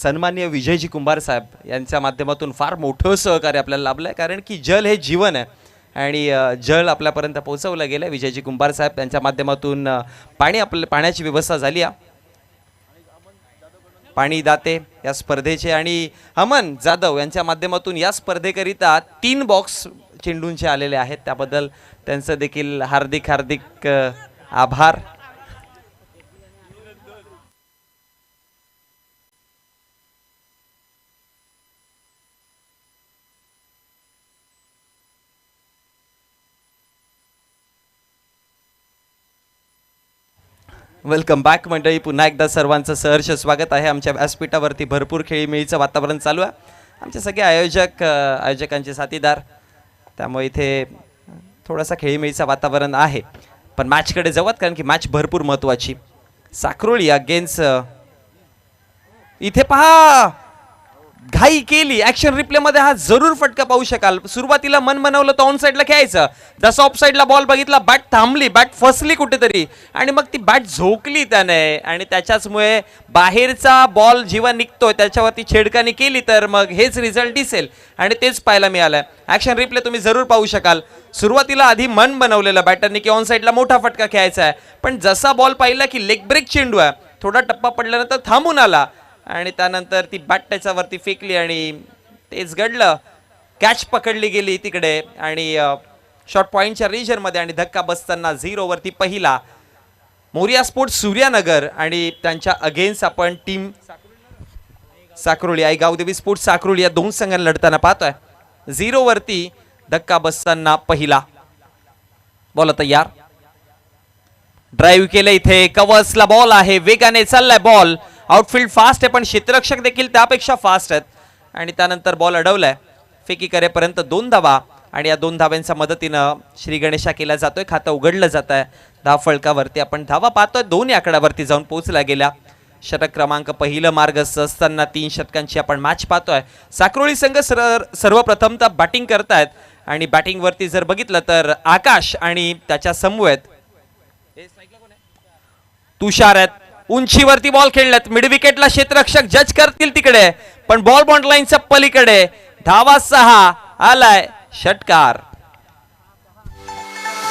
सन्माननीय विजयजी कुंभार साहेब यांच्या माध्यमातून फार मोठं सहकार्य आपल्याला लाभलं आहे, कारण की जल हे जीवन आहे आणि जल आपल्यापर्यंत पोहोचवलं गेलं. विजयजी कुंभार साहेब यांच्या माध्यमातून पाण्याची व्यवस्था झाली आहे. पाणी दाते या स्पर्धेचे आणि अमन जाधव यांच्या माध्यमातून या स्पर्धेकरिता 3 बॉक्स चेंडूंचे आलेले आहेत, त्याबद्दल त्यांचं देखील हार्दिक हार्दिक आभार. वेलकम बॅक मंडळी, पुन्हा एकदा सर्वांचं सहर्ष स्वागत आहे. आमच्या व्यासपीठावरती भरपूर खेळीमेळीचं वातावरण चालू आहे. आमचे सगळे आयोजकांचे साथीदार, त्यामुळे इथे थोडासा खेळीमेळीचं वातावरण आहे. पण मॅचकडे जाऊयात, कारण की मॅच भरपूर महत्त्वाची. साक्रोळी अगेन्स्ट, इथे पहा घाई केली. ऍक्शन रिप्ले मध्ये हा जरूर फटका पाहू शकाल. सुरुवातीला मन बनवलं तर ऑन साईडला खेळायचं, जसं ऑफ साईडला बॉल बघितला बॅट थांबली, बॅट फसली कुठेतरी आणि मग ती बॅट झोकली त्याने आणि त्याच्याचमुळे बाहेरचा बॉल जेव्हा निघतोय त्याच्यावरती छेडखानी केली तर मग हेच रिझल्ट दिसेल आणि तेच पाहायला मिळालंय. ऍक्शन रिप्ले तुम्ही जरूर पाहू शकाल. सुरुवातीला आधी मन बनवलेलं बॅटरने की ऑन साईडला मोठा फटका खेळायचा आहे, पण जसा बॉल पाहिला की लेग ब्रेक चेंडू आहे, थोडा टप्पा पडल्यानंतर थांबून आला आणि त्यानंतर ती बॅट त्याच्यावरती फेकली आणि तेच घडलं. कॅच पकडली गेली तिकडे आणि शॉर्ट पॉईंटच्या रिजनमध्ये आणि धक्का बसताना 0 वरती पहिला. मोरिया स्पोर्ट्स सूर्यानगर आणि त्यांच्या अगेन्स्ट आपण टीम साक्रोळी आई गावदेवी स्पोर्ट्स साक्रोळी या 2 संघांना लढताना पाहतोय. 0 वरती धक्का बसताना पहिला. बॉल तयार, ड्राईव्ह केलं, इथे कव्हर्सला बॉल आहे, वेगाने चाललाय बॉल. आउटफील्ड फास्ट आहे पण क्षेत्ररक्षक देखील त्यापेक्षा फास्ट आहेत आणि त्यानंतर बॉल अडवलाय. फेकी करेपर्यंत 2 धावा आणि या 2 धाव्यांच्या मदतीनं श्री गणेशा केला जातोय. खातं उघडलं जात आहे. धाव फलकावरती आपण धावा पाहतोय, 2 आकड्यावरती जाऊन पोहोचला गेल्या. षटक क्रमांक पहिलं मार्गस्थ असताना 3 षटकांची आपण मॅच पाहतोय. साक्रोळी संघ सर्वप्रथमतः बॅटिंग करतायत आणि बॅटिंग वरती जर बघितलं तर आकाश आणि त्याच्या समवेत तुषार आहेत. उंचीवरती बॉल खेळल्यात, मिड विकेटला क्षेत्ररक्षक जज करतील तिकडे, पण बॉल बॉन्ड लाईनच्या पलीकडे. धावा 6 आलाय षटकार.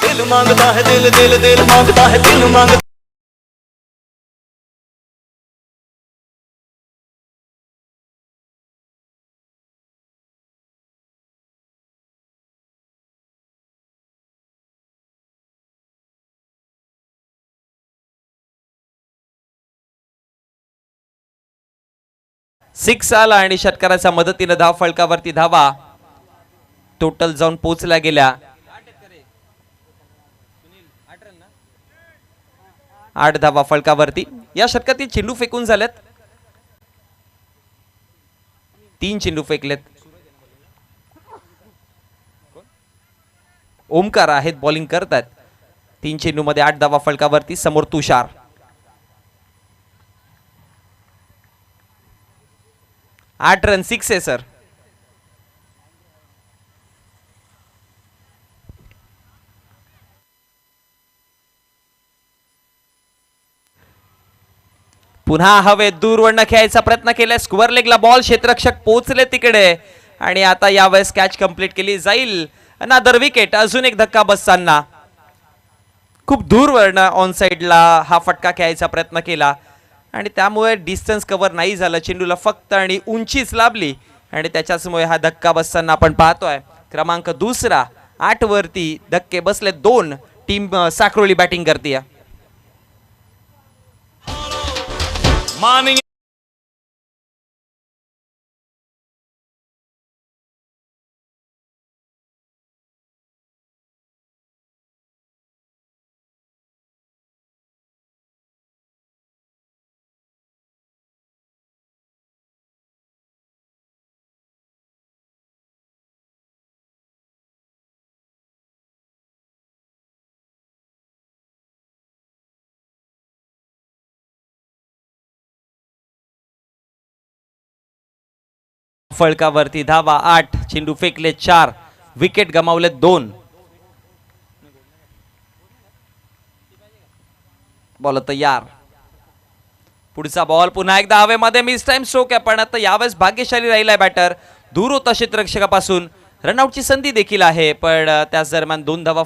दिल मांगता है दिल दिल दिल मांगता है दिल मांगता. सिक्स आला आणि षटकाराच्या मदतीने धाव फलकावरती धावा टोटल जाऊन पोहोचल्या गेल्या 8 धावा फलकावरती. या षटकातील चेंडू फेकून झालेत, 3 चेंडू फेकलेत. ओमकार आहेत बॉलिंग करतात. 3 चेंडू मध्ये 8 धावा फलकावरती. समोर तुषार. 8 रन, 6 आहे सर. पुन्हा हवेत दूरवरनं खेळायचा प्रयत्न केलाय. स्क्वेअर लेगला बॉल, क्षेत्ररक्षक पोहोचले तिकडे आणि आता यावेळेस कॅच कंप्लीट केली जाईल. अनादर विकेट. अजून एक धक्का बसताना खूप दूरवरनं ऑन साइडला हा फटका खेळायचा प्रयत्न केला आणि त्यामुळे डिस्टन्स कव्हर नाही झालं. चेंडूला फक्त आणि उंचीच लाभली आणि त्याच्यामुळे हा धक्का बसताना आपण पाहतोय. क्रमांक 2 8 वरती धक्के बसले. 2 टीम साक्रोळी बॅटिंग करते. फळकावरती धावा 8, चेंडू फेकले 4, विकेट गमावले 2. बॉल तयार. पुढचा बॉल पुन्हा एकदा हवेमध्ये, मिस टाइम स्ट्रोक आहे, पण आता यावेळेस भाग्यशाली राहिलाय बॅटर, दूर होता क्षेत्ररक्षकापासून. रनआउटची संधी देखील आहे, पण त्याच दरम्यान 2 धावा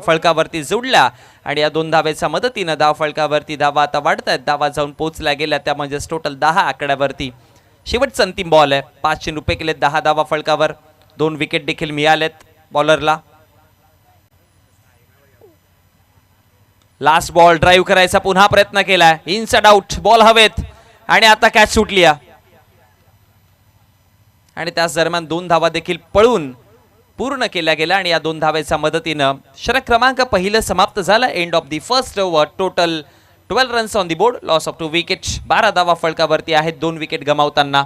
फळकावरती जोडल्या आणि या 2 धावेच्या मदतीनं धाव फळकावरती धावा आता वाढतायत. धावा जाऊन पोहोचल्या गेल्या, त्या म्हणजेच टोटल 10 आकड्यावरती. शेवटचा अंतिम बॉल आहे, 5 चेंडू केलेत, 10 धावा फळकावर, 2 विकेट देखील मिळालेत बॉलरला. लास्ट बॉल ड्राईव्ह करायचा पुन्हा प्रयत्न केलाय, इनसाइड आउट बॉल हवेत आणि आता कॅच सुटली आणि त्याच दरम्यान 2 धावा देखील पळून पूर्ण केल्या गेल्या आणि या 2 धावेच्या मदतीनं षटक क्रमांक पहिलं समाप्त झालं. End of the first over. Total 12 runs on the board, loss of 2 wickets. 12 धावा फळकावरती आहेत 2 विकेट गमावताना.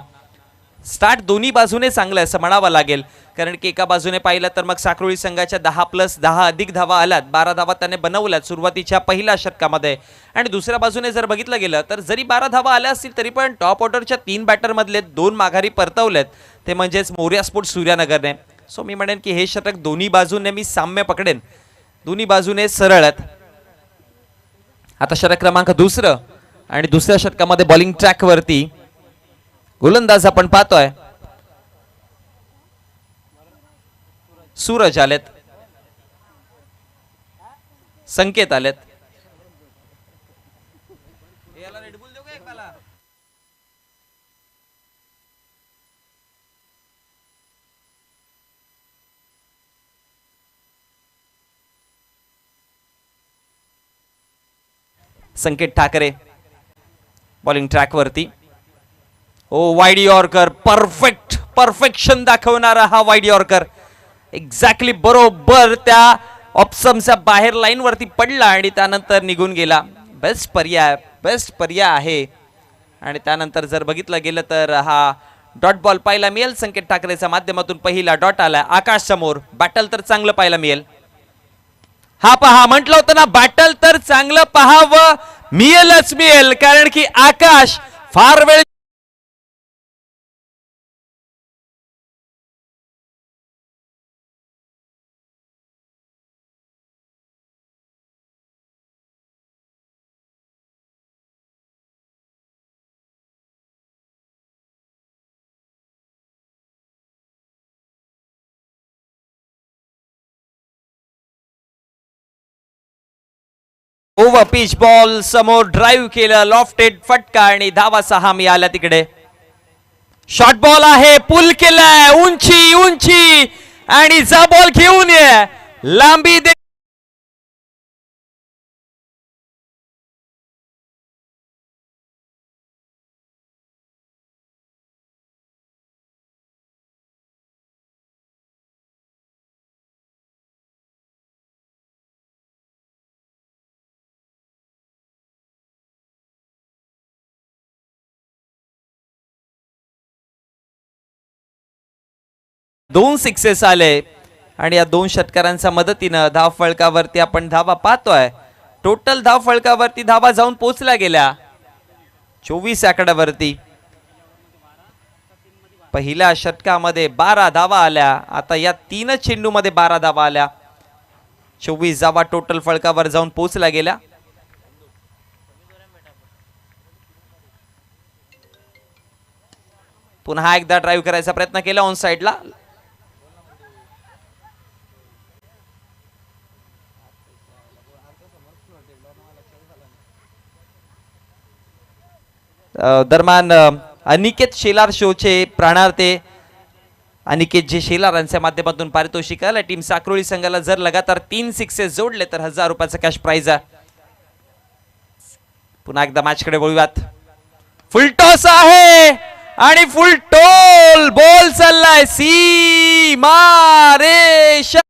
स्टार्ट दोन्ही बाजूने चांगलं असं म्हणावं लागेल, कारण की एका बाजूने पाहिलं तर मग साक्रोळी संघाच्या 10+10 अधिक धावा आल्यात, 12 धावा त्याने बनवल्यात सुरुवातीच्या पहिल्या षटकामध्ये. आणि दुसऱ्या बाजूने जर बघितलं गेलं तर जरी 12 धावा आल्या असतील तरी पण टॉप ऑर्डरच्या 3 बॅटरमधले 2 माघारी परतवलेत, ते म्हणजेच मोर्या स्पोर्ट्स सूर्यानगरने. सो मी म्हणेन की हे षटक दोन्ही बाजूने मी साम्य पकडेन, दोन्ही बाजूने सरळ आहेत. आता षटक क्रमांक दुसरं आणि दुसऱ्या षटकामध्ये बॉलिंग ट्रॅकवरती गोलंदाज आपण पाहतोय. सूरज आलेत, संकेत आलेत. संकेत ठाकरे बॉलिंग ट्रॅकवरती. ओ वाईड यॉर्कर, परफेक्शन दाखवणारा हा वाईड यॉर्कर. एक्झॅक्टली बरोबर त्या ऑप्शनच्या बाहेर लाईन वरती पडला आणि त्यानंतर निघून गेला. बेस्ट पर्याय आहे. आणि त्यानंतर जर बघितलं गेलं तर हा डॉट बॉल पाहायला मिळेल संकेत ठाकरेच्या माध्यमातून. पहिला डॉट आलाय आकाश समोर. बॅटल तर चांगलं पाहायला मिळेल. हा पहा, म्हटलं होतं ना बॅटल तर चांगलं पहावं, मिळेलच मिळेल, कारण की आकाश फार वेळ ओव्हर पिच बॉल समोर ड्राईव्ह केलं, लॉफ्टेड फटका आणि धावा 6 मिळाल्या तिकडे. शॉर्ट बॉल आहे, पुल केलाय, उंची आणि जा बॉल घेऊन ये, लांबी दे. दोन सिक्सेस आले आणि या 2 षटकारांच्या मदतीनं धाव फळकावरती आपण धावा पाहतोय. टोटल धाव फळकावरती धावा जाऊन पोहोचल्या गेल्या 24 आकड्यावरती. पहिल्या षटकामध्ये 12 धावा आल्या, आता या 3 चेंडूमध्ये 12 धावा आल्या. 24 धावा टोटल फळकावर जाऊन पोहोचल्या गेल्या. पुन्हा एकदा ड्राईव्ह करायचा प्रयत्न केला ऑन साइडला. दरम्यान अनिकेत शेलार शोचे प्राणार्थे अनिकेत जे शेलारांच्या माध्यमातून पारितोषिक आलं. टीम साक्रोळी संघाला जर लगातार 3 सिक्सेस जोडले तर 1000 रुपयाचा कॅश प्राइज आहे. पुन्हा एकदा मॅच कडे वळूयात. फुल टॉस आहे आणि फुल टोल बॉल चाललाय सीमा रेषा.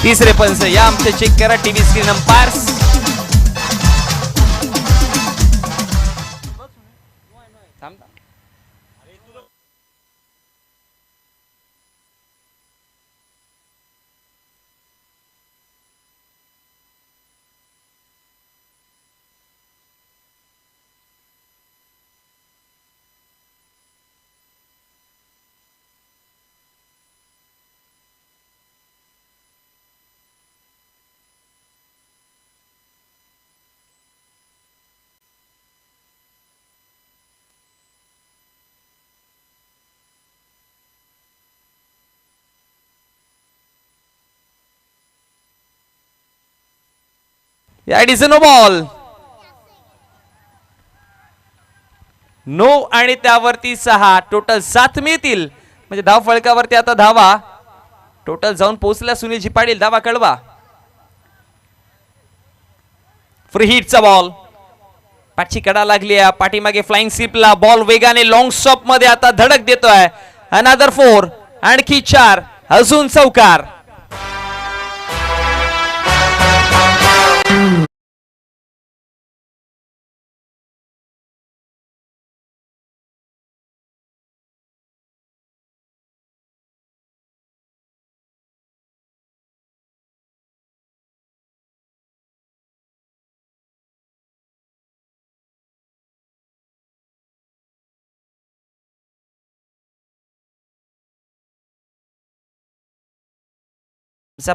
3रे पंच या आमचे चेक करा TV screen umpires. It is no ball. No आणि त्यावरती 6, टोटल 7 मिळतील. म्हणजे धाव फळकावरती आता धावा टोटल जाऊन पोहोचल्या सुनील पाटील. धावा कळवा. Free हिटचा ball. पाठची कडा लागली आहे. पाठीमागे फ्लाइंग स्लिपला बॉल वेगाने लॉंग स्टॉप मध्ये आता धडक देतोय. अनदर 4, आणखी 4, अजून चौकार.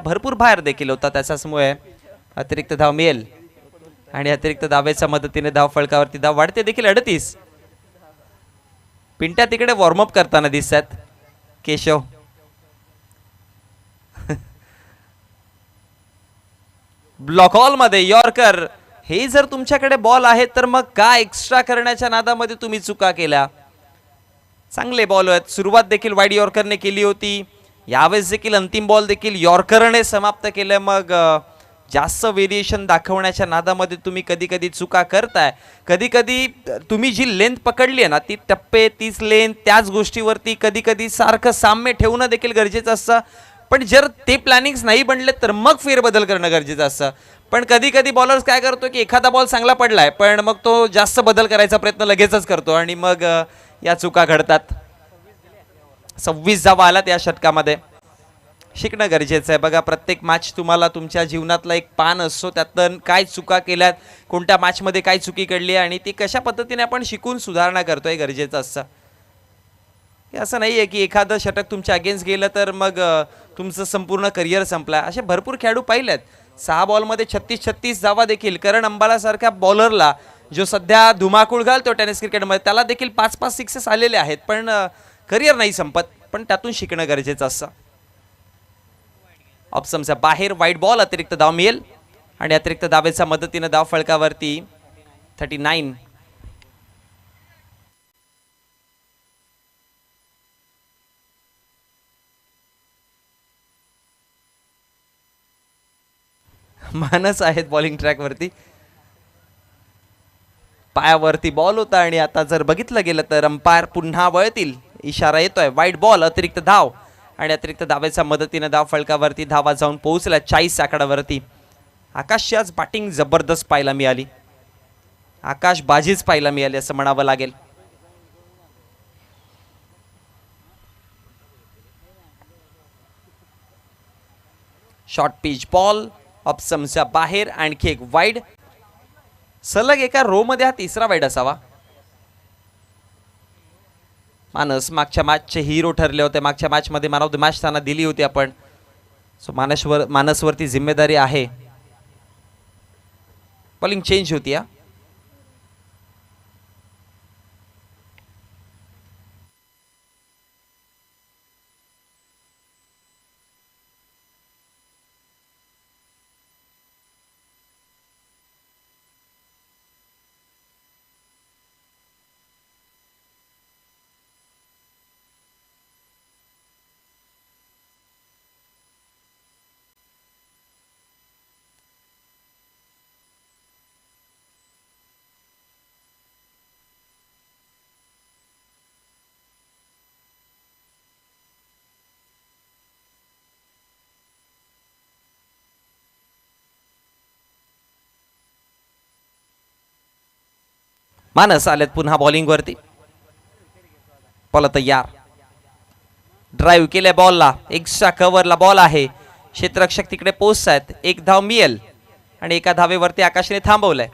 भरपूर बाहेर देखील होता. त्याच्यामुळे अतिरिक्त धाव मिळेल आणि अतिरिक्त धावेच्या मदतीने धाव फळकावरती धाव वाढते देखील. 38. पिंट्या तिकडे वॉर्मअप करताना दिसतात. केशव ब्लॉक हॉल मध्ये यॉर्कर. हे जर तुमच्याकडे बॉल आहेत तर मग काय एक्स्ट्रा करण्याच्या नादामध्ये तुम्ही चुका केल्या. चांगले बॉल आहेत. सुरुवात देखील वाईड यॉर्करने केली होती. यावेळेस देखील अंतिम बॉल देखील यॉर्करने समाप्त केलं. मग जास्त व्हेरिएशन दाखवण्याच्या नादामध्ये तुम्ही कधी कधी चुका करताय. कधी कधी तुम्ही जी लेंथ पकडली आहे ना ती टप्पे, तीच लेंथ, त्याच गोष्टीवरती कधी कधी सारखं साम्य ठेवणं देखील गरजेचं असतं. पण जर ते प्लॅनिंग्स नाही बनले तर मग फेरबदल करणं गरजेचं असतं. पण कधी कधी बॉलर्स काय करतो की एखादा बॉल चांगला पडलाय पण मग तो जास्त बदल करायचा प्रयत्न लगेचच करतो आणि मग या चुका घडतात. 26 धावा आल्यात या षटकामध्ये. शिकणं गरजेचं आहे. बघा प्रत्येक मॅच तुम्हाला तुमच्या जीवनातला एक पान असतो. त्यातून काय चुका केल्यात, कोणत्या मॅचमध्ये काय चुकी घडली आणि ती कशा पद्धतीने आपण शिकून सुधारणा करतोय गरजेचं असतं. हे असं नाही आहे की एखादं षटक तुमच्या अगेन्स्ट गेलं तर मग तुमचं संपूर्ण करिअर संपलं. असे भरपूर खेळाडू पाहिलेत. 6 बॉलमध्ये 36 धावा देखील. करण अंबालासारख्या बॉलरला जो सध्या धुमाकूळ घालतो टेनिस क्रिकेटमध्ये त्याला देखील 5-5 सिक्सेस आलेले आहेत. पण करिअर नाही संपत. पण त्यातून शिकणं गरजेचं असतं. ऑप्शनच्या बाहेर वाईट बॉल. अतिरिक्त धाव मिळेल आणि अतिरिक्त धावेच्या मदतीने धाव फळकावरती 39. मानस आहेत बॉलिंग ट्रॅक वरती. पायावरती बॉल होता आणि आता जर बघितलं गेलं तर अंपायर पुन्हा वळतील. इशारा येतोय. वाईट बॉल. अतिरिक्त धाव आणि अतिरिक्त धावेच्या मदतीने धाव फळकावरती धावा जाऊन पोहोचल्या 40 आकड्यावरती. आकाशची आज बॅटिंग जबरदस्त पाहायला मिळाली. आकाश बाजीच पाहायला मिळाली असं म्हणावं लागेल. शॉर्ट पिच बॉल ऑप्शनच्या बाहेर. आणखी एक वाईड. सलग एका रो मध्ये हा तिसरा वाईड असावा. मानस मागच्या मॅचचे हिरो ठरले होते. मागच्या मॅच मध्ये मॅन ऑफ द मॅच त्यांना दिली होती आपण. सो मानसवरती जिम्मेदारी आहे. बॉलिंग चेंज होती. मानस आलेत पुन्हा बॉलिंग वरती. बॉल तयार. ड्राईव्ह केल्या बॉलला. एक्स्ट्रा कव्हरला बॉल आहे. क्षेत्ररक्षक तिकडे पोहोचतायत. एक धाव मिळेल आणि एका धावेवरती आकाशने थांबवलंय.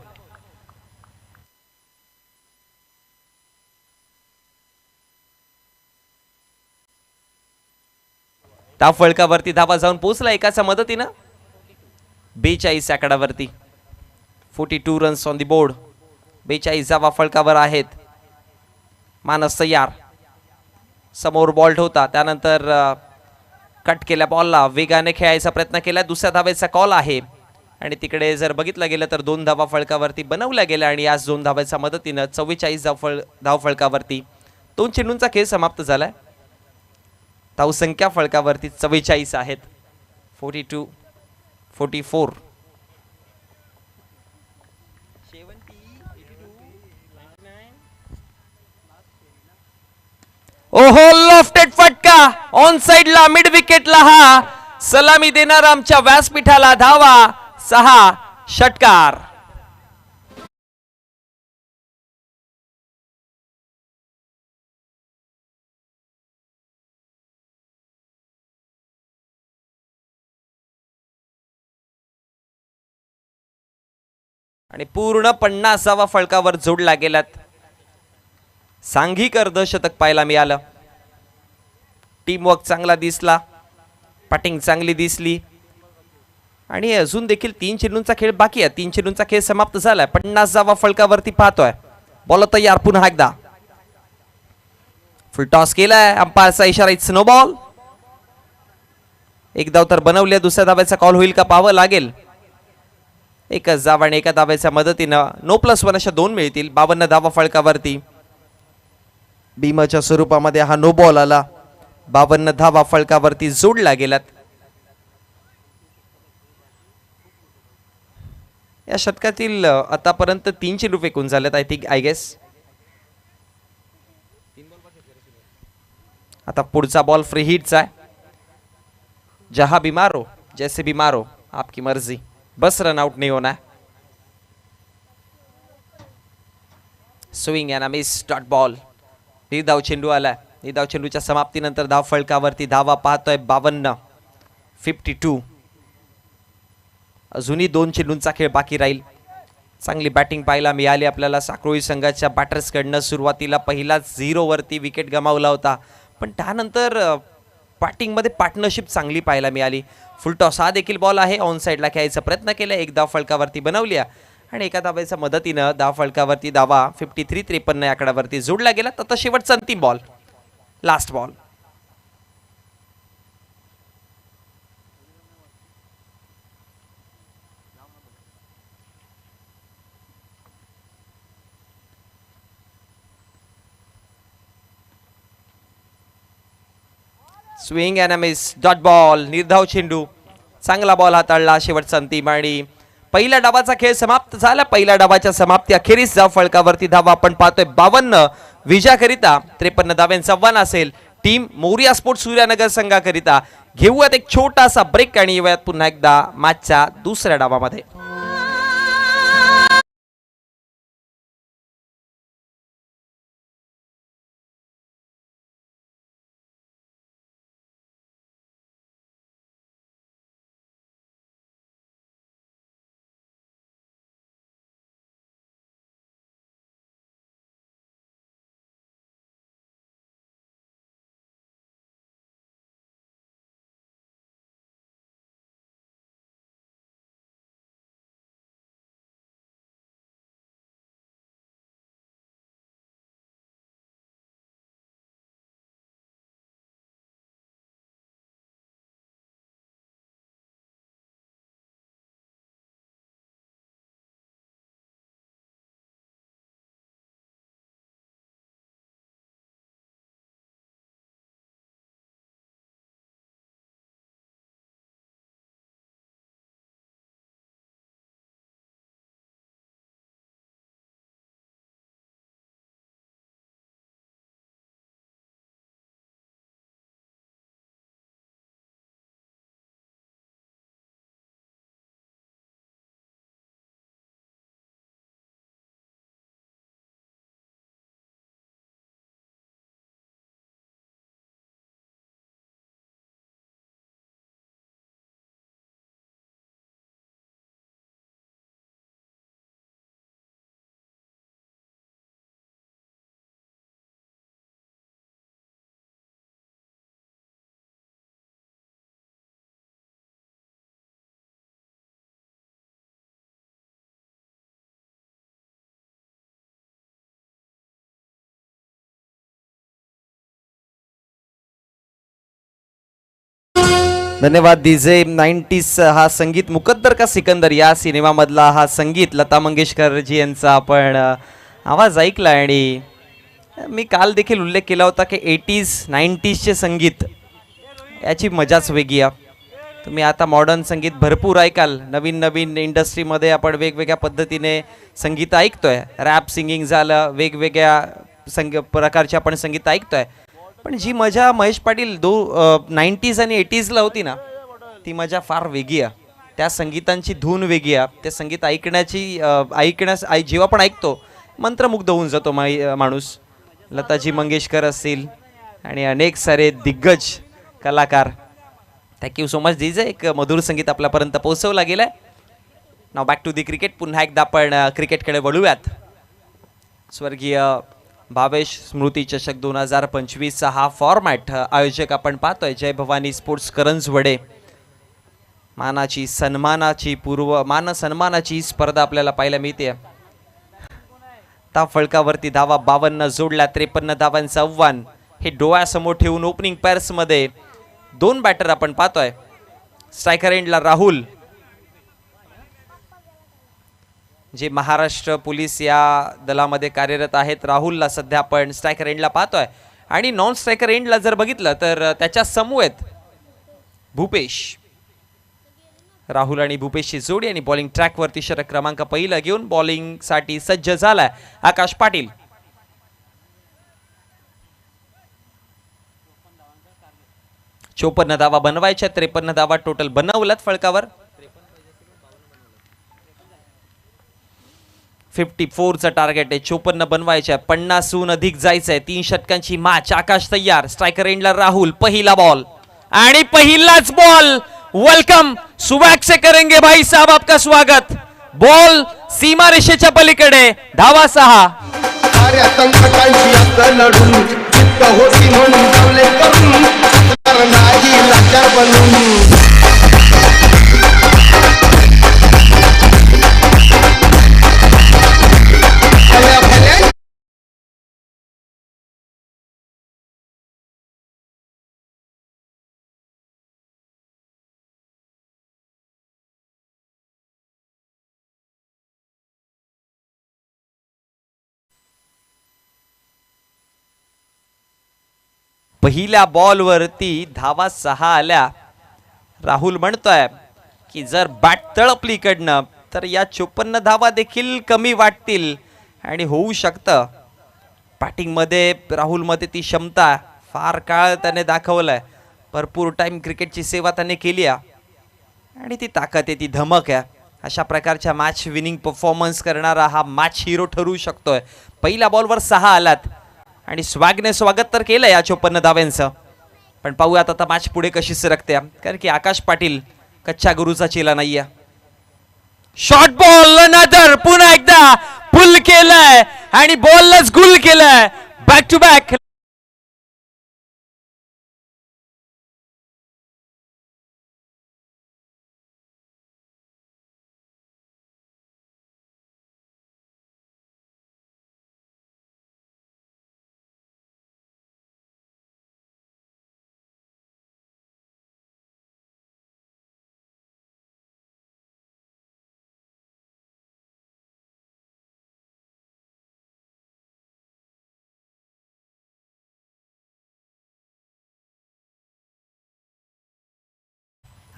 धाव फळकावरती धावा जाऊन पोहोचला एकाच्या मदतीनं. 42 आकड्यावरती. 42 रन्स ऑन दी बोर्ड. 42 धावा फळकावर आहेत. मानस तयार. समोर बॉल होता त्यानंतर कट केल्या बॉलला वेगाने खेळायचा प्रयत्न केला. दुसऱ्या धावेचा कॉल आहे. आणि तिकडे जर बघितलं गेलं तर 2 धावा फळकावरती बनवल्या गेल्या आणि याच 2 धावांच्या मदतीनं 44 धाव फळकावरती 2 चेंडूंचा खेळ समाप्त झालाय. धावसंख्या फळकावरती 44 आहेत. 42-44. ओहो, लॉफ्टेड फटका ऑन साइडला मिड विकेटला. हा सलामी देणार आमच्या व्यासपीठाला. धावा 6 षटकार. आणि पूर्ण 50वा फळकावर जोडला गेलात. सांघिक अर्धशतक पाहायला मिळालं. टीमवर्क चांगला दिसला, पॅटिंग चांगली दिसली आणि अजून देखील 3 चेंडूंचा खेळ बाकी आहे. 3 चेंडूंचा खेळ समाप्त झालाय. 50वा फळकावरती पाहतोय. बॉल तयार पुन्हा एकदा. फुल टॉस केलाय. अंपायरचा इशारा, इट्स नो बॉल. एक धाव तर बनवली. दुसऱ्या धाव्याचा कॉल होईल का पाहावं लागेल. एकच धाव आणि एका धाव्याच्या मदतीनं नो+1 अशा 2 मिळतील. 52 धावा फळकावरती. भीमाच्या स्वरूपामध्ये हा नो बॉल आला. 52 धावा फळकावरती जोडला गेलात. या षटकातील आतापर्यंत 3 चेंडू फेकून झालेत. आय गेस आता पुढचा बॉल फ्री हिटचा आहे. जहा बीमार हो जैसे बीमार हो, आपकी मर्जी, बस रन आउट नहीं होना है. Swing and a miss, dot ball. निर्धाव चेंडू आलाय. निर्धाव चेंडूच्या समाप्तीनंतर धाव फळकावरती धावा पाहतोय 52-52. अजूनही 2 चेंडूंचा खेळ बाकी राहील. चांगली बॅटिंग पाहायला मिळाली आपल्याला साक्रोळी संघाच्या बॅटर्सकडनं. सुरुवातीला पहिला 0 वरती विकेट गमावला होता, पण त्यानंतर बॅटिंगमध्ये पार्टनरशिप चांगली पाहायला मिळाली. फुल टॉस हा देखील बॉल आहे. ऑन साईडला खेळायचा प्रयत्न केला. एक धाव फळकावरती बनवली आणि एका धाव्याच्या मदतीनं धाव फळकावरती धावा 53-53 या आकड्यावरती जोडला गेला. आता शेवटचा अंतिम ball, last ball. Swing and a miss, dot ball. निर्धाव चेंडू, चांगला बॉल हाताळला. शेवटचा अंतिम आणि पहिल्या डावाचा खेळ समाप्त झाला. पहिल्या डावाच्या समाप्ती अखेरीस धाव फळकावरती धावा आपण पाहतोय 52. विजयाकरिता 53 धाव्यांचा आव्हान असेल टीम मोरिया स्पोर्ट्स सूर्यनगर संघाकरिता. घेऊयात एक छोटासा ब्रेक आणि येऊयात पुन्हा एकदा मॅचच्या दुसऱ्या डावामध्ये. धन्यवाद डीजे 90s हा संगीत मुकद्दर का सिकंदर या सिनेमामधला हा संगीत लता मंगेशकर जी यांचा आपण आवाज ऐकला आणि मी काल देखील उल्लेख केला होता की 80s 90s चे संगीत याची मजाच वेगळी आहे. तुम्ही आता मॉडर्न संगीत भरपूर ऐकाल. नवीन नवीन इंडस्ट्रीमध्ये आपण वेगवेगळ्या पद्धतीने संगीत ऐकतोय. रॅप सिंगिंग झालं, वेगवेगळ्या प्रकारचे आपण संगीत ऐकतोय. पण जी मजा महेश पाटील 90s आणि 80sला होती ना, ती मजा फार वेगळी आहे. त्या संगीतांची धून वेगळी आहे. ते संगीत जेव्हा पण ऐकतो मंत्रमुग्ध होऊन जातो माणूस. लताजी मंगेशकर असतील आणि अनेक सारे दिग्गज कलाकार. Thank you so much DJ. एक मधुर संगीत आपल्यापर्यंत पोहोचवला गेलाय. नाव बॅक टू दी क्रिकेट. पुन्हा एकदा आपण क्रिकेटकडे वळूयात. स्वर्गीय भावेश स्मृती चषक 2025चा हा फॉर्मॅट आयोजक आपण पाहतोय जय भवानी स्पोर्ट्स करंजवडे. मान सन्मानाची स्पर्धा आपल्याला पाहायला मिळते. फळकावरती धावा 52 जोडल्या. 53 धावांचं आव्हान हे डोळ्यासमोर ठेवून ओपनिंग पेअर्स मध्ये दोन बॅटर आपण पाहतोय. स्ट्रायकर एंडला राहुल जे महाराष्ट्र पोलीस या दलामध्ये कार्यरत आहेत. राहुलला सध्या आपण स्ट्रायकर एंडला पाहतोय आणि नॉन स्ट्रायकर एंडला जर बघितलं तर त्याच्या समवेत भूपेश. राहुल आणि भूपेशची जोडी आणि बॉलिंग ट्रॅकवरती षटक क्रमांक पहिला घेऊन बॉलिंग साठी सज्ज झालाय आकाश पाटील. चोपन्न धावा बनवायच्या. 53 धावा टोटल बनवल्यात फळकावर. 54चं टार्गेट आहे. 54 बनवायच्या. 50हून अधिक जायचंय. 3 षटकांची मॅच. आकाश तयार. स्ट्रायकर एंडला राहुल. पहिला बॉल आणि पहिलाच बॉल. वेलकम सुबह से करेंगे भाई साहब आपका स्वागत. बॉल सीमा रेषेच्या पलीकडे. धावा 6. पहिल्या बॉलवरती धावा 6 आल्या. राहुल म्हणतोय की जर बॅट तळपली कडनं तर या 54 धावा देखील कमी वाटतील आणि होऊ शकतं. बॅटिंगमध्ये राहुलमध्ये ती क्षमता फार काळ त्याने दाखवलाय. भरपूर टाइम क्रिकेटची सेवा त्याने केली आहे आणि ती ताकद आहे, ती धमक आहे. अशा प्रकारच्या मॅच विनिंग परफॉर्मन्स करणारा हा मॅच हिरो ठरू शकतोय. पहिल्या बॉलवर 6 आलात आणि स्वॅगने स्वागत तर केलं या 54 धाव्यांचं. पण पाहूयात आता मॅच पुढे कशी सरकते, कारण की आकाश पाटील कच्च्या गुरुचा चेला नाहीये. Short ball another. पुन्हा एकदा पुल केलाय आणि बॉललाच गुल केलाय. Back to back.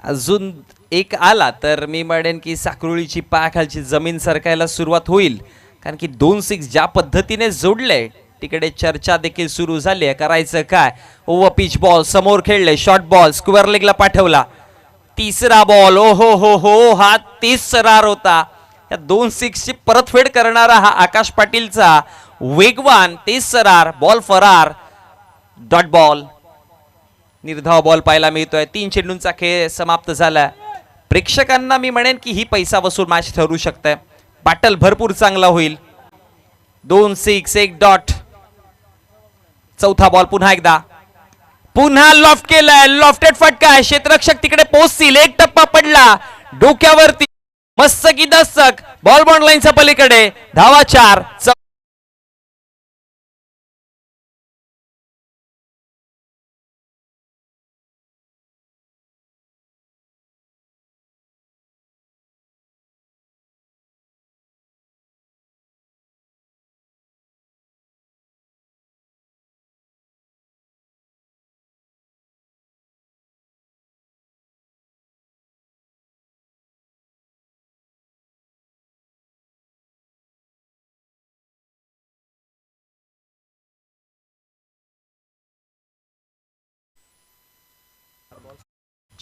अजून एक आला तर मी म्हणेन की साक्रोळीची पायाखालची जमीन सरकायला सुरुवात होईल, कारण की 2-6 ज्या पद्धतीने जोडले तिकडे चर्चा देखील सुरू झाली आहे. करायचं काय. ओव्हर पिच बॉल समोर खेळले. शॉर्ट बॉल स्क्वेअर लेगला पाठवला. तिसरा बॉल. ओ हो हो हो. हा 30 सरार होता. या 2-6 ची परतफेड करणारा हा आकाश पाटीलचा वेगवान 30 सरार. बॉल फरार. Dot ball. निर्धाव बॉल पाहायला मिळतोय. 3 चेंडूंचा खेळ समाप्त झाला. प्रेक्षकांना मी म्हणेन की ही पैसा वसूल मॅच ठरू शकते. बॅटल भरपूर चांगला होईल. 2-6 1 डॉट. चौथा बॉल पुन्हा एकदा. पुन्हा लॉफ्ट केलाय. लॉफ्टेड फटका. क्षेत्ररक्षक तिकडे पोहोचतील. एक टप्पा पडला डोक्यावरती. मस्त की दस्तक. बॉल बॉन्ड लाईनच्या पलीकडे. धावा 4.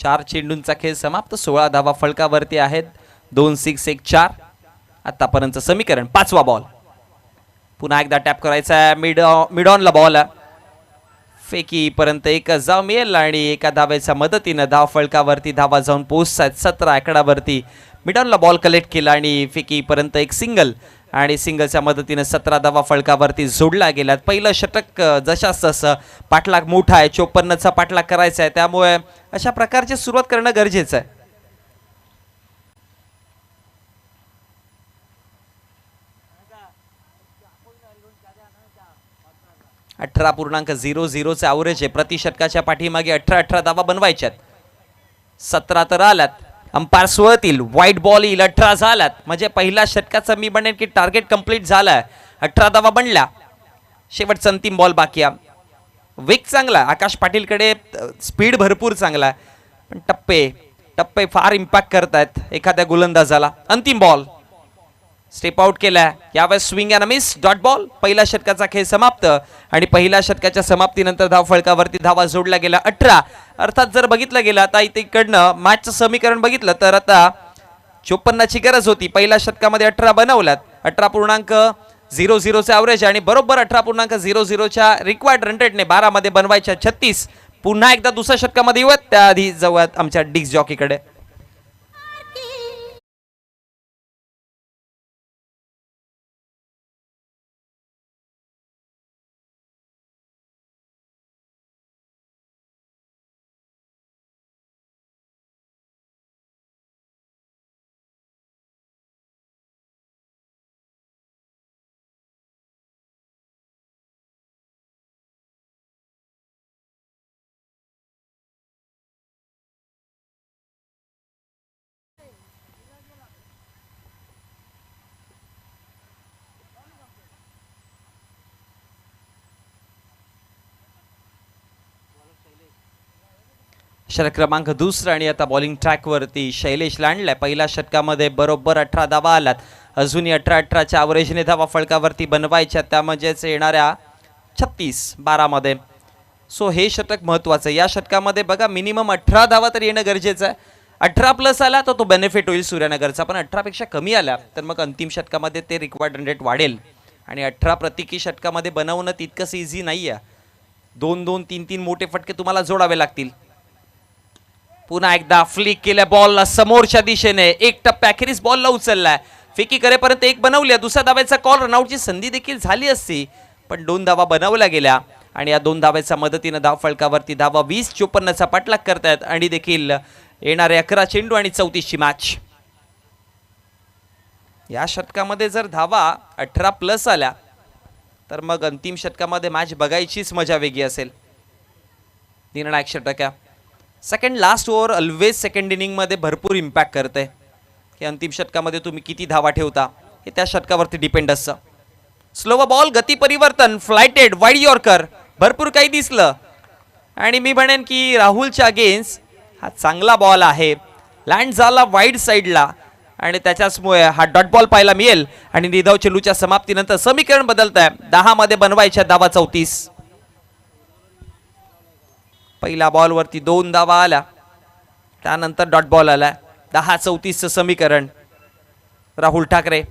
4 चेंडूंचा खेळ समाप्त. 16 धावा फलकावरती आहेत. 2 6 1 4 आतापर्यंत समीकरण. 5वा बॉल पुन्हा एकदा टॅप करायचा आहे. मिड ऑनला बॉल फेकी पर्यंत एक जाव मिळेल आणि एका धावेच्या मदतीनं धाव फलकावरती धावा जाऊन पोहोचतात. 17 आकडावरती मिड ऑनला बॉल कलेक्ट केला आणि फेकी पर्यंत एक सिंगल आणि सिंगलच्या मदतीनं 17 धावा फलकावरती जोडला गेला. पहिलं षटक जशास तसं पाठलाग मोठा आहे. 54चा पाठलाग करायचा आहे, त्यामुळे अशा प्रकारची सुरुवात करणं गरजेचं आहे. 18.00चे ॲव्हरेज आहे. प्रति षटकाच्या पाठीमागे 18 धावा बनवायच्यात. 17 तर आल्यात. अंपायर वळतील, व्हाईट बॉल येईल. 18 झाल्यात म्हणजे पहिल्या षटकाचा मी म्हणेन की टार्गेट कंप्लीट झालाय. 18 धावा बनल्या. शेवटचा अंतिम बॉल बाकी आहे. वेग चांगला आकाश पाटीलकडे, स्पीड भरपूर चांगला आहे, पण टप्पे फार इम्पॅक्ट करतायत एखाद्या गोलंदाजाला. अंतिम बॉल स्टेप आउट केलाय. यावेळेस swing and miss, dot ball. पहिल्या षटकाचा खेळ समाप्त आणि पहिल्या षटकाच्या समाप्तीनंतर धाव फलकावरती धावा जोडल्या गेल्या 18. अर्थात जर बघितलं गेलं आता इथे इकडनं मॅचचं समीकरण बघितलं तर आता 54ची गरज होती. पहिल्या षटकामध्ये 18 बनवल्यात. 18.00चे ॲव्हरेज आणि बरोबर 18.00च्या रिक्वायर्ड रन रेटने 12 मध्ये बनवायच्या 36. पुन्हा एकदा दुसऱ्या षटकामध्ये येऊयात, त्याआधी जाऊयात आमच्या डिस्क जॉकीकडे. षटक क्रमांक दुसरा आणि आता बॉलिंग ट्रॅकवरती शैलेश लांडलाय. पहिल्या षटकामध्ये बरोबर 18 धावा आल्यात. अजूनही 18च्या ॲव्हरेजने धावा फलकावरती बनवायच्या, त्या म्हणजेच येणाऱ्या 36 12 मध्ये. सो हे षटक महत्त्वाचं. या षटकामध्ये बघा मिनिमम 18 धावा तर येणं गरजेचं आहे. 18+ आला तर तो बेनिफिट होईल सूर्यनगरचा, पण 18पेक्षा कमी आला तर मग अंतिम षटकामध्ये ते रिक्वायर्ड रन रेट वाढेल. आणि 18 प्रत्येकी षटकामध्ये बनवणं तितकंच इझी नाही आहे. 2-2 3-3 मोठे फटके तुम्हाला जोडावे लागतील. पुन्हा एकदा फ्लिक केल्या बॉलला समोरच्या दिशेने. एक टप्प्या अखेरीस बॉलला उचललाय. फेकी करेपर्यंत एक बनवली. दुसऱ्या धाव्याचा कॉल, रनआउटची संधी देखील झाली असती, पण 2 धावा बनवल्या गेल्या आणि या 2 धाव्याच्या मदतीने धाव फलकावरती धावा 20-54चा पाठलाग करतायत आणि देखील येणारे 11 चेंडू आणि 34ची मॅच. या षटकामध्ये जर धावा 18+ आल्या तर मग अंतिम षटकामध्ये मॅच बघायचीच मजा वेगळी असेल. निर्णायक षटक आहे. Second last over always second इनिंगमध्ये भरपूर इम्पॅक्ट करते की अंतिम षटकामध्ये तुम्ही किती धावा ठेवता हे त्या षटकावरती डिपेंड असतं. स्लो बॉल, गती परिवर्तन, फ्लायटेड, वाईड यॉर्कर, भरपूर काही दिसलं आणि मी म्हणेन की राहुलच्या अगेन्स्ट हा चांगला बॉल आहे. लँड झाला वाईड साईडला आणि त्याच्याचमुळे हा डॉट बॉल पाहायला मिळेल आणि निधाव चेंडूच्या समाप्तीनंतर समीकरण बदलत आहे. 10 मध्ये बनवायच्या धावा 34. पहिल्या बॉलवरती 2 धावा आल्या, त्यानंतर डॉट बॉल आला. 10-34चं समीकरण. राहुल ठाकरे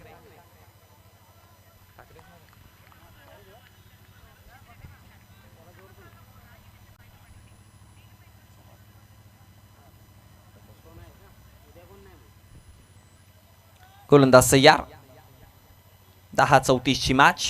गोलंदाज तयार. 10-34ची मॅच.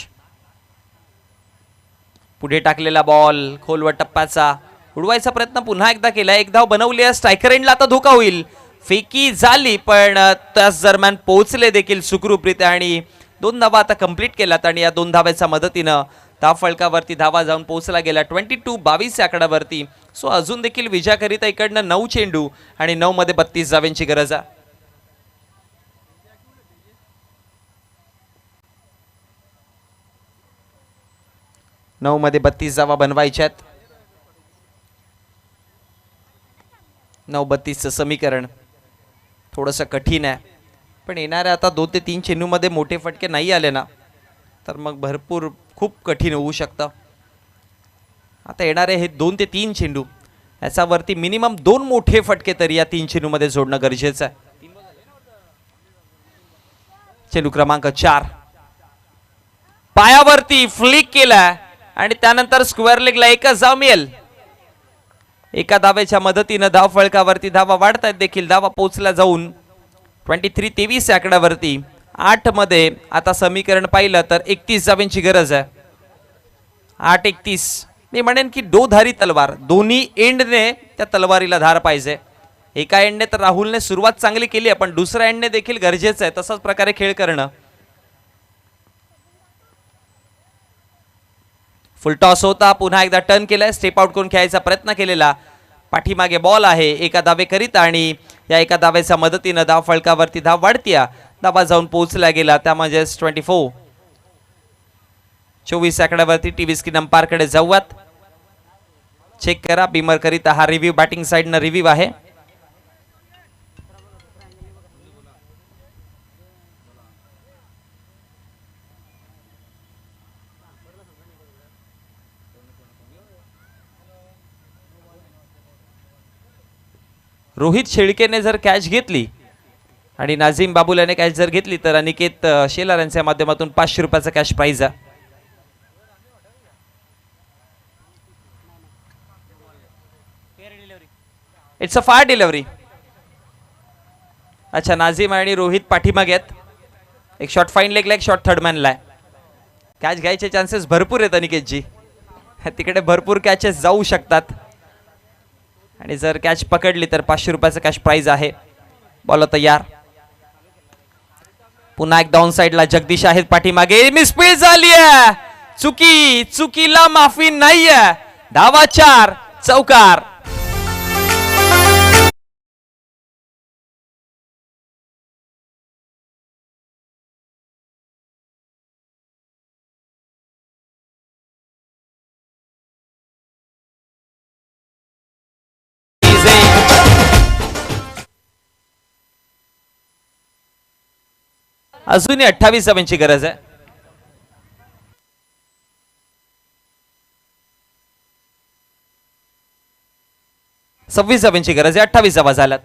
पुढे टाकलेला बॉल खोलवर टप्प्याचा उडवायचा प्रयत्न पुन्हा एकदा केला. एक धाव बनवली आहे. स्ट्रायकर एंडला आता धोका होईल. फेकी झाली पण त्याच दरम्यान पोहोचले देखील सुखरूपरित्या आणि 2 धावा आता कंप्लीट केल्यात आणि या 2 धाव्याच्या मदतीनं धाव फलकावरती धावा जाऊन पोहोचला गेला 22-22 या आकड्यावरती. सो अजून देखील विजयाकरिता इकडनं 9 चेंडू आणि 9 मध्ये 32 धाव्यांची गरज आहे. नऊ मध्ये 32 धावा बनवायच्यात. 9-32चं समीकरण थोडंसं कठीण आहे, पण येणाऱ्या आता 2 ते 3 चेंडूमध्ये मोठे फटके नाही आले ना तर मग खूप कठीण होऊ शकतं. आता येणारे हे 2 ते 3 चेंडू याच्यावरती मिनिमम 2 मोठे फटके तरी या 3 चेंडूमध्ये जोडणं गरजेचं आहे. चेंडू क्रमांक 4 पायावरती फ्लिक केला आणि त्यानंतर स्क्वेअर लेगला एकच धाव मिळेल. एका धावेच्या मदतीनं धाव फळकावरती धावा वाढतायत देखील. धावा पोहोचल्या जाऊन 23-23 या आकड्यावरती. 8 मध्ये आता समीकरण पाहिलं तर 31 धावांची गरज आहे. 8-31. मी म्हणेन की दोधारी तलवार, दोन्ही एंडने त्या तलवारीला धार पाहिजे. एका एंडने तर राहुलने सुरुवात चांगली केली आहे, पण दुसऱ्या एंडने देखील गरजेचं आहे तसाच प्रकारे खेळ करणं. फुल टॉस होता, पुन्हा एकदा टर्न केलाय, स्टेप आउट करून खेळायचा प्रयत्न केलेला. पाठीमागे बॉल आहे एका धावेकरिता आणि या एका धावेच्या मदतीनं धाव फळकावरती धाव वाढतीया. धावा जाऊन पोहोचला गेला त्या म्हणजेच 24 आकड्यावरती. टीव्ही स्क्रीन अंपायरकडे जाऊयात. चेक करा बीमर करिता हा रिव्ह्यू बॅटिंग साइडनं रिव्ह्यू आहे. रोहित शेळकेने जर कॅच घेतली आणि नाझीम बाबुलाने कॅच जर घेतली तर अनिकेत शेलार यांच्या माध्यमातून 500 रुपयाचा कॅश प्राइज आहे. इट्स अ फार डिलिव्हरी. अच्छा, नाझीम आणि रोहित पाठीमागे आहेत. एक शॉट फाईन लेगला, एक शॉट थर्ड मॅनला आहे. कॅच घ्यायचे चान्सेस भरपूर आहेत अनिकेतजी. तिकडे भरपूर कॅचेस जाऊ शकतात आणि जर कॅच पकडली तर 500 रुपयाचा कॅश प्राइज आहे. बॉल तयार. पुन्हा एक डाऊन साइडला जगदीश आहेत पाठीमागे. मिसफील्ड झाली आहे. चुकीला माफी नाहीये. धावा 4, चौकार. अजूनही 28 धावांची गरज आहे. 26 धावांची गरज आहे. 28 धावा झाल्यात.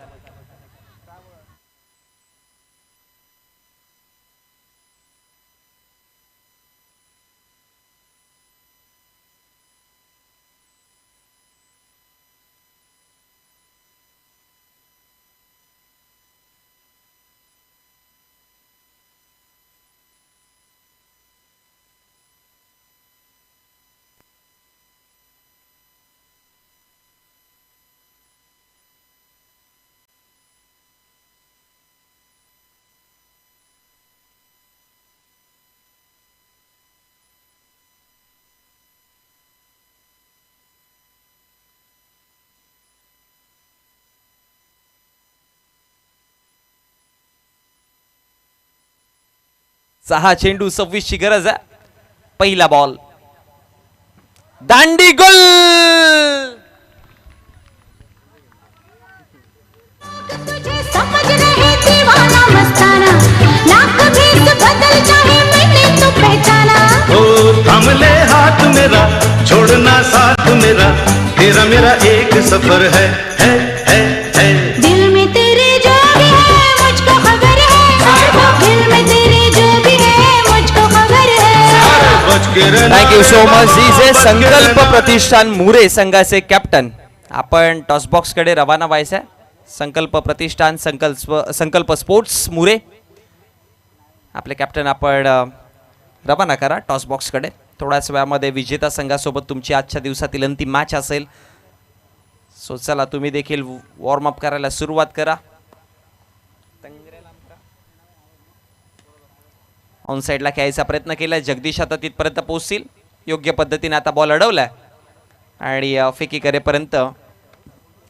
सहा चेंडू 26 ची गरज आहे. पहिला बॉल दांडी गोल. थामले हाथ मेरा छोड़ना साथ मेरा तेरा मेरा एक सफर है दिल में तेरे जो भी है मुझको खबर है दिल में तेरे जो भी है मुझको खबर है. Thank you so much. जे संकल्प प्रतिष्ठान मुरे संघाचे कॅप्टन. आपण टॉस बॉक्स कडे रवाना व्हायचं. संकल्प प्रतिष्ठान संकल्प स्पोर्ट्स मुरे आपले कॅप्टन आपण रवाना करा टॉस बॉक्स कडे. थोड्याच वेळामध्ये विजेता संघासोबत तुमची आजच्या दिवसातील अंतिम मॅच असेल. सो चला तुम्ही देखील वॉर्म अप करायला सुरुवात करा. ऑन साइडला खेळायचा प्रयत्न केलाय. जगदीश आता तिथपर्यंत पोहोचतील. योग्य पद्धतीने आता बॉल अडवलाय आणि फेकी करेपर्यंत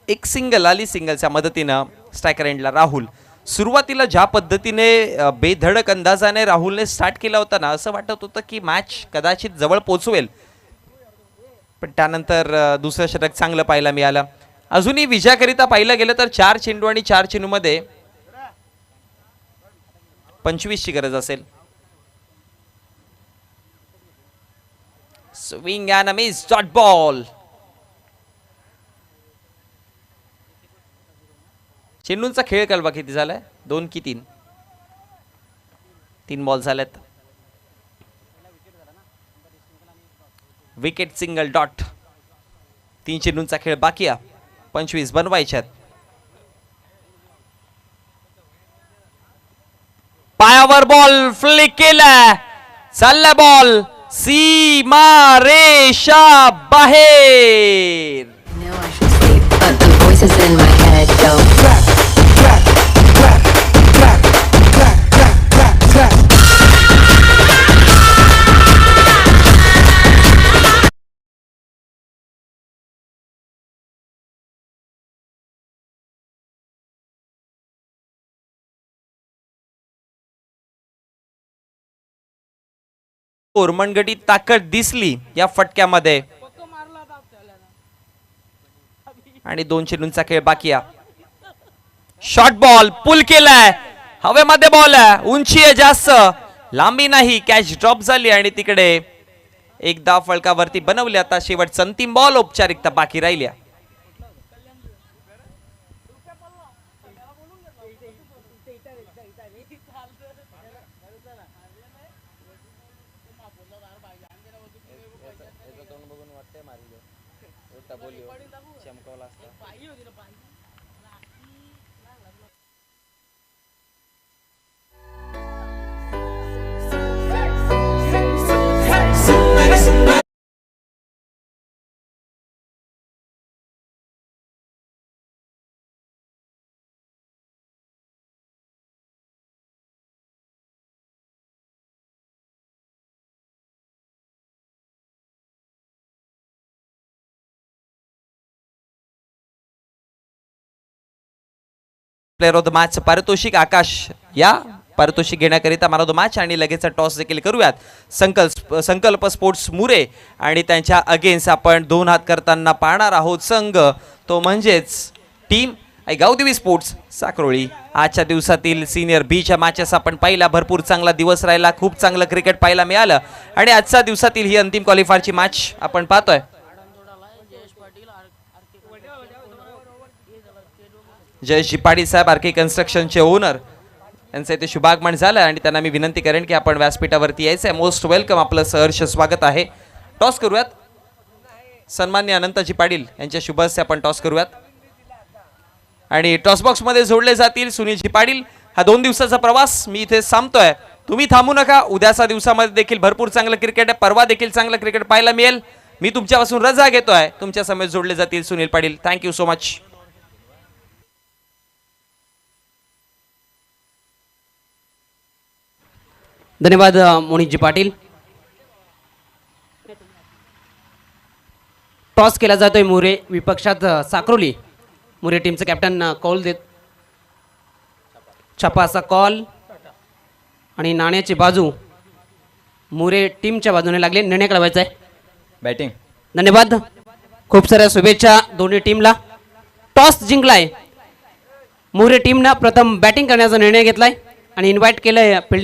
एक सिंगल आली. सिंगलच्या मदतीनं स्ट्रायकर एंडला राहुल. सुरुवातीला ज्या पद्धतीने बेधडक अंदाजाने राहुलने स्टार्ट केला होता ना, असं वाटत होतं की मॅच कदाचित जवळ पोहोचवेल, पण त्यानंतर दुसरं षटक चांगलं पाहायला मिळालं. अजूनही विजयाकरिता पाहिलं गेलं तर 4 चेंडू आणि 4 चेंडूमध्ये 25 ची गरज असेल. Swing and a miss. Dot ball. चेंडूंचा खेळ कलबा किती झालाय? 2 की 3? 3 बॉल झाल्यात. Wicket single dot. 3 चेंडूंचा खेळ बाकी आहे. 25 बनवायच्यात. पायावर बॉल फ्लिक केला. चालला बॉल सीमा रेषा बाहेर. Know I should sleep, but the voices in my head go. मनगटी ताकद दिसली या फटक्यामध्ये. आणि 2 चेंडूंचा खेळ बाकी आहे. शॉर्ट बॉल पुल केलाय. हवेमध्ये बॉल आहे. उंची आहे जास्त, लांबी नाही. कॅच ड्रॉप झाली आणि तिकडे एक धाव फलकावरती बनवली. आता शेवटचा अंतिम बॉल औपचारिकता बाकी राहिल्या. प्लेअर ऑफ द मॅच पारितोषिक आकाश या पारितोषिक घेण्याकरिता मॅन ऑफ द मॅच आणि लगेच टॉस देखील करूयात. संकल्प स्पोर्ट्स मुरे आणि त्यांच्या अगेन्स्ट आपण 2 हात करताना पाहणार आहोत संघ, तो म्हणजेच टीम गावदेवी स्पोर्ट्स साक्रोळी. आजच्या दिवसातील सिनियर बीच्या मॅचेस आपण पाहिला. भरपूर चांगला दिवस राहिला. खूप चांगलं क्रिकेट पाहायला मिळालं आणि आजच्या दिवसातील ही अंतिम क्वालिफायरची मॅच आपण पाहतोय. जयेशजी पाटील साहेब आरके कन्स्ट्रक्शनचे ओनर यांचं इथे शुभागमन झालं आणि त्यांना मी विनंती करेन की आपण व्यासपीठावरती यायचं आहे. मोस्ट वेलकम, आपलं सहर्ष स्वागत आहे. टॉस करूयात. सन्मान्य अनंतजी पाटील यांच्या शुभ हस्ते आपण टॉस करूयात आणि टॉस बॉक्स मध्ये जोडले जातील सुनीलजी पाटील. हा 2 दिवसाचा प्रवास मी इथे थांबतोय. तुम्ही थांबू नका. उद्याच्या दिवसामध्ये देखील भरपूर चांगलं क्रिकेट आहे. परवा देखील चांगलं क्रिकेट पाहायला मिळेल. मी तुमच्यापासून रजा घेतोय. तुमच्या समेत जोडले जातील Sunil Patil. Thank you so much. धन्यवाद मोनितजी पाटील. टॉस केला जातोय मुरे विपक्षात साक्रोली. मुरे टीमचं कॅप्टन कौल देत. छपाचा कॉल आणि नाण्याची बाजू मुरे टीमच्या बाजूने लागले. निर्णय कळवायचा आहे. बॅटिंग. धन्यवाद. खूप साऱ्या शुभेच्छा दोन्ही टीमला. टॉस जिंकलाय मुरे टीमनं. प्रथम बॅटिंग करण्याचा निर्णय घेतलाय आणि इन्व्हाइट केलंय